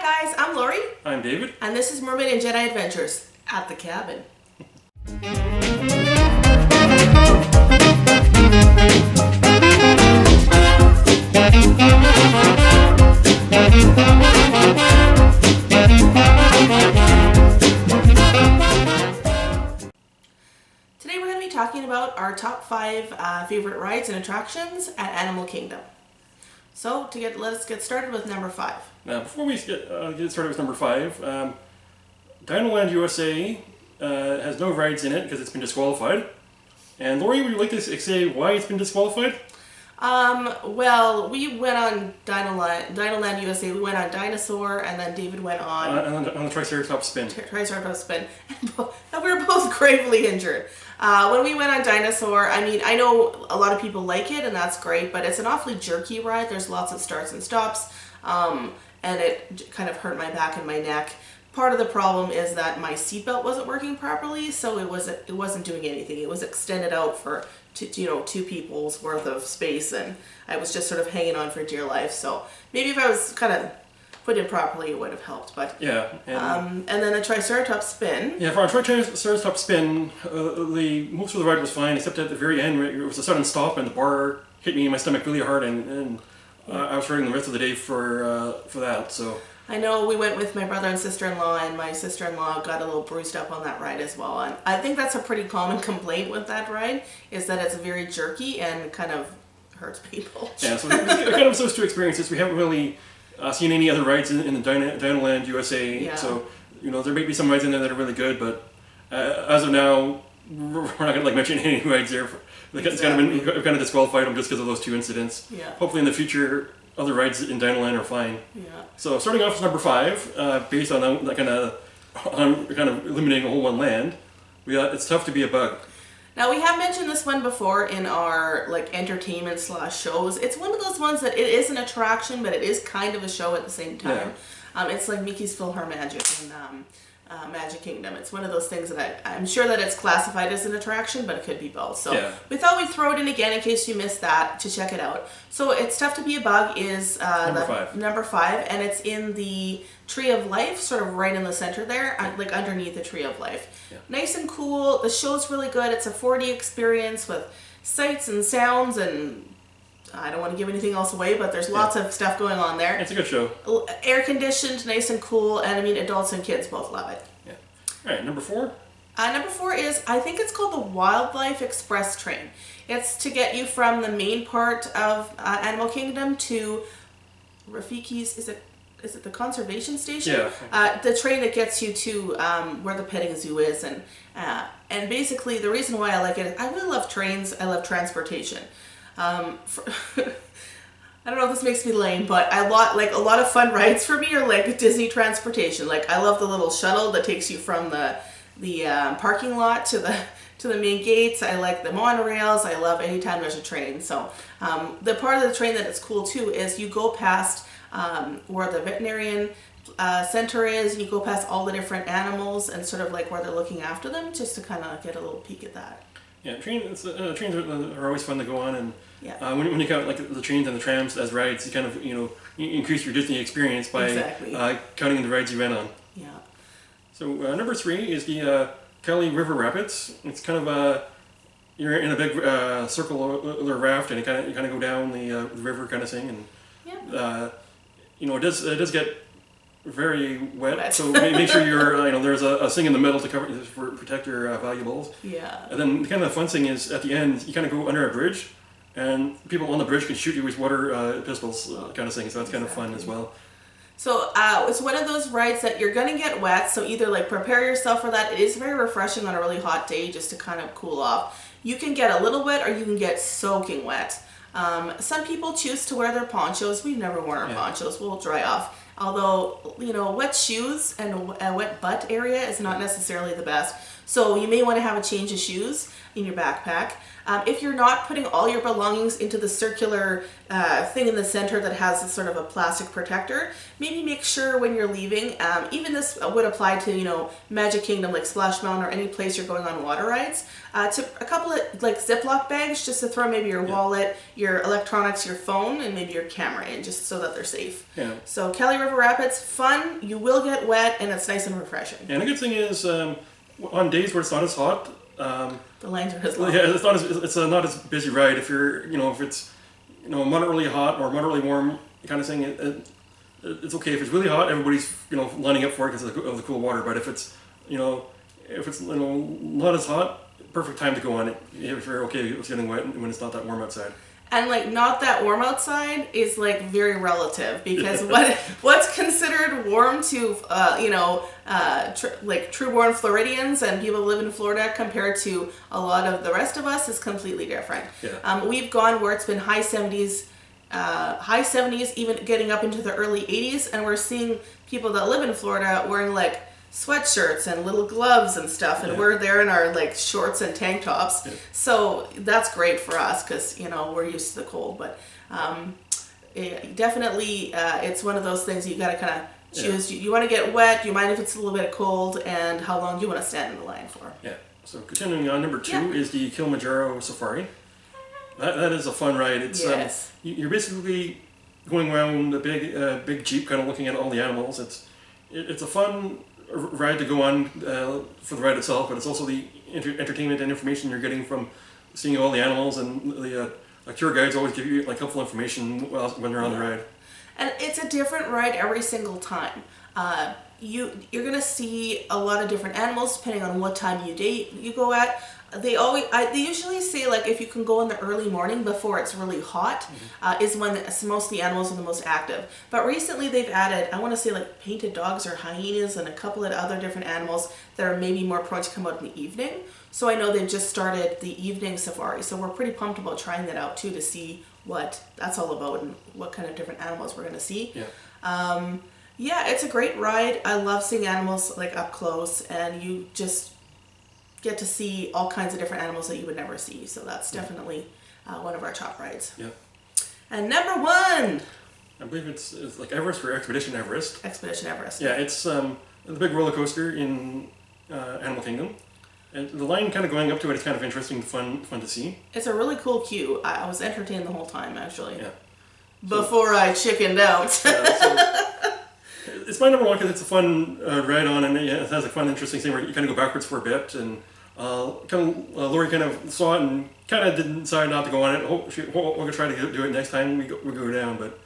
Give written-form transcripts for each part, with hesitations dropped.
guys, I'm Lori. I'm David. And this is Mermaid and Jedi Adventures at the cabin. Today we're going to be talking about our top 5 favorite rides and attractions at Animal Kingdom. So let's get started with number 5. Now, before we get started with number 5, Dinoland USA has no rides in it because it's been disqualified. And Lori, would you like to say why it's been disqualified? Well, we went on Dinoland USA. We went on Dinosaur, and then David went on the Triceratops spin. Triceratops spin, and we were both gravely injured. When we went on Dinosaur, I mean, I know a lot of people like it, and that's great, but it's an awfully jerky ride. There's lots of starts and stops, and it kind of hurt my back and my neck. Part of the problem is that my seatbelt wasn't working properly, so it wasn't doing anything. It was extended out for two people's worth of space, and I was just sort of hanging on for dear life. So maybe if I was kind of put in properly, it would have helped. But yeah, and then the Triceratops spin. Yeah, for our Triceratops spin, most of the ride was fine, except at the very end, where it was a sudden stop, and the bar hit me in my stomach really hard, and I was hurting the rest of the day for that. So. I know we went with my brother and sister-in-law, and my sister-in-law got a little bruised up on that ride as well. And I think that's a pretty common complaint with that ride, is that it's very jerky and kind of hurts people. Yeah, so kind of those two experiences. We haven't really seen any other rides in the Dinoland USA. Yeah. So, there may be some rides in there that are really good, but as of now, we're not going to mention any rides there. We've kind of disqualified them just because of those two incidents. Yeah. Hopefully in the future, other rides in Dinoland are fine. Yeah. So starting off with number 5, based on that kind of eliminating a whole one land, it's tough to be a bug. Now we have mentioned this one before in our entertainment / shows. It's one of those ones that it is an attraction, but it is kind of a show at the same time. Yeah. It's like Mickey's PhilharMagic in Magic Kingdom. It's one of those things that I'm sure that it's classified as an attraction, but it could be both. So we thought we'd throw it in again in case you missed that to check it out. So It's Tough to Be a Bug is number 5, and it's in the Tree of Life, sort of right in the center there, like underneath the Tree of Life. Yeah. Nice and cool. The show's really good. It's a 4D experience with sights and sounds, and I don't want to give anything else away, but there's lots of stuff going on there. It's a good show. Air conditioned, nice and cool, and I mean, adults and kids both love it. Yeah. All right, number 4? Number 4 is, I think it's called the Wildlife Express train. It's to get you from the main part of Animal Kingdom to Rafiki's, is it the conservation station? Yeah. The train that gets you to where the petting zoo is, and basically the reason why I like it is I really love trains. I love transportation. I don't know if this makes me lame, but a lot of fun rides for me are like Disney transportation. Like I love the little shuttle that takes you from the parking lot to the main gates. I like the monorails. I love anytime there's a train. So the part of the train that is cool too is you go past where the veterinarian center is, and you go past all the different animals and sort of like where they're looking after them, just to kind of get a little peek at that. Yeah, trains are always fun to go on, and when you count the trains and the trams as rides, you kind of you increase your Disney experience by counting the rides you went on. Yeah. So number 3 is the Kelly River Rapids. It's kind of you're in a big circular raft, and you kind of go down the river kind of thing, and it does get very wet. So make sure you're there's a thing in the middle to protect your valuables. Yeah. And then kind of the fun thing is at the end you kind of go under a bridge, and people on the bridge can shoot you with water pistols kind of thing. So that's kind of fun as well. So it's one of those rides that you're gonna get wet. So either prepare yourself for that. It is very refreshing on a really hot day just to kind of cool off. You can get a little wet, or you can get soaking wet. Some people choose to wear their ponchos. We've never worn our ponchos. We'll dry off. Although, wet shoes and a wet butt area is not necessarily the best. So you may want to have a change of shoes in your backpack. If you're not putting all your belongings into the circular thing in the center that has a sort of a plastic protector, maybe make sure when you're leaving, even this would apply to, you know, Magic Kingdom, like Splash Mountain or any place you're going on water rides, to a couple of like Ziploc bags just to throw maybe your wallet, your electronics, your phone, and maybe your camera in, just so that they're safe. Yeah. So Kelly River Rapids, fun, you will get wet, and it's nice and refreshing. And the good thing is, on days where it's not as hot, The lines are as long. yeah, it's not as busy ride. If you're, you know, if it's, you know, moderately hot or moderately warm kind of thing, it's okay. If it's really hot, everybody's, you know, lining up for it because of the cool water. But if it's, you know, not as hot, perfect time to go on it if you're okay with getting wet when it's not that warm outside. And like not that warm outside is like very relative, because what's considered warm to like true-born Floridians and people who live in Florida compared to a lot of the rest of us is completely different. Yeah. We've gone where it's been high 70s, even getting up into the early 80s, and we're seeing people that live in Florida wearing like sweatshirts and little gloves and stuff, and we're there in our like shorts and tank tops. Yeah. So that's great for us because, you know, we're used to the cold. But definitely, it's one of those things you got to kind of choose. You want to get wet? Do you mind if it's a little bit cold? And how long do you want to stand in the line for? Yeah. So continuing on, number 2 is the Kilimanjaro Safari. That is a fun ride. It's you're basically going around a big jeep, kind of looking at all the animals. It's a fun ride to go on for the ride itself, but it's also the entertainment and information you're getting from seeing all the animals, and the tour guides always give you like helpful information when you're on the ride. And it's a different ride every single time. You're gonna see a lot of different animals depending on what time you go at. They usually say like if you can go in the early morning before it's really hot, is when most of the animals are the most active. But recently they've added, I want to say like painted dogs or hyenas and a couple of other different animals that are maybe more prone to come out in the evening. So I know they've just started the evening safari. So we're pretty pumped about trying that out too, to see what that's all about and what kind of different animals we're going to see. Yeah, it's a great ride. I love seeing animals like up close, and you just get to see all kinds of different animals that you would never see. So that's definitely one of our top rides. Yeah. And number 1, I believe it's like Everest or Expedition Everest. Expedition Everest. Yeah, it's the big roller coaster in Animal Kingdom. And the line kind of going up to it is kind of interesting, fun to see. It's a really cool queue. I was entertained the whole time, actually. Yeah. Before I chickened out. It's my number 1 because it's a fun ride on, and it has a fun, interesting thing where you kind of go backwards for a bit, and Lori kind of saw it and kind of decide not to go on it. We're going to try to do it next time we go down, but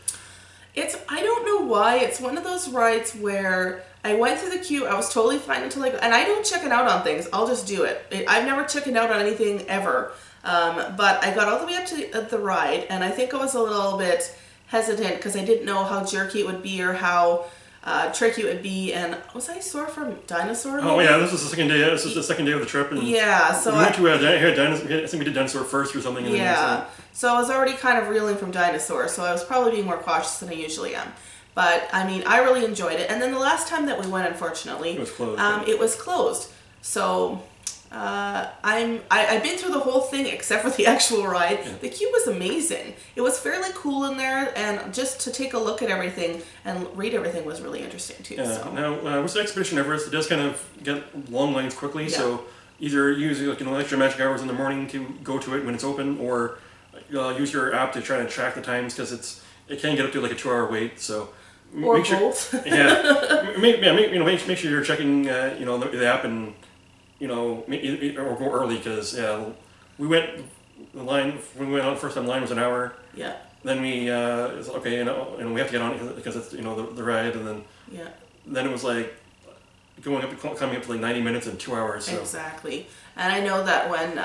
I don't know why, it's one of those rides where I went through the queue, I was totally fine until and I don't chicken out on things, I'll just do it. I've never chickened out on anything ever, but I got all the way up to the ride, and I think I was a little bit hesitant because I didn't know how jerky it would be or how tricky it would be, and was I sore from Dinosaur? Maybe? Oh yeah, this was the second day. This was the second day of the trip, and so we went to Dinosaur. I think we did Dinosaur first or something. So I was already kind of reeling from Dinosaur, so I was probably being more cautious than I usually am. But I mean, I really enjoyed it. And then the last time that we went, unfortunately, it was closed. It was closed. So I've been through the whole thing except for the actual ride. Yeah. The queue was amazing. It was fairly cool in there, and just to take a look at everything and read everything was really interesting too. Yeah. So. Now, with the Expedition Everest, it does kind of get long lines quickly. Yeah. So either use extra magic hours in the morning to go to it when it's open, or use your app to try to track the times, because it can get up to like a 2-hour wait. So. Or both. Make sure you're checking the app, and or go early, because we went when we went on the first time. Line was an hour. Yeah. Then we it's okay, and we have to get on it because it's the ride, and then then it was like coming up to like 90 minutes and 2 hours. So. Exactly, and I know that when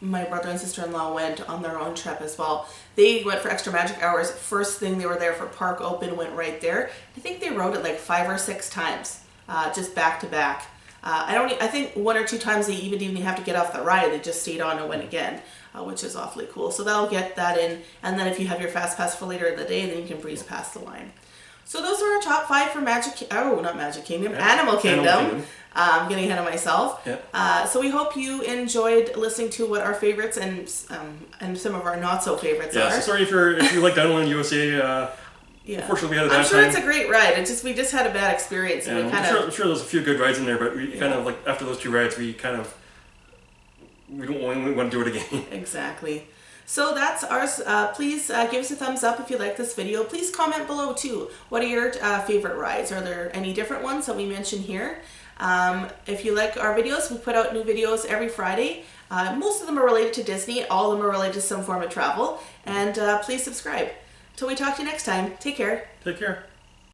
my brother and sister-in-law went on their own trip as well. They went for extra magic hours. First thing they were there for Park Open, went right there. I think they rode it like 5 or 6 times, just back to back. I think 1 or 2 times they even didn't have to get off the ride. They just stayed on and went again, which is awfully cool. So that'll get that in. And then if you have your fast pass for later in the day, then you can breeze past the line. So those are our top 5 for not Magic Kingdom, Animal Kingdom. I'm getting ahead of myself. Yeah. So we hope you enjoyed listening to what our favorites and some of our not so favorites are. So sorry if you like Dinoland USA. Unfortunately, we had a bad time. I'm sure it's a great ride. We just had a bad experience. And I'm sure there's a few good rides in there, but we kind of like after those 2 rides, we don't want to do it again. Exactly. So that's ours. Please give us a thumbs up if you like this video. Please comment below too. What are your favorite rides? Are there any different ones that we mentioned here? If you like our videos, we put out new videos every Friday. Most of them are related to Disney. All of them are related to some form of travel. And please subscribe. Till we talk to you next time. Take care. Take care.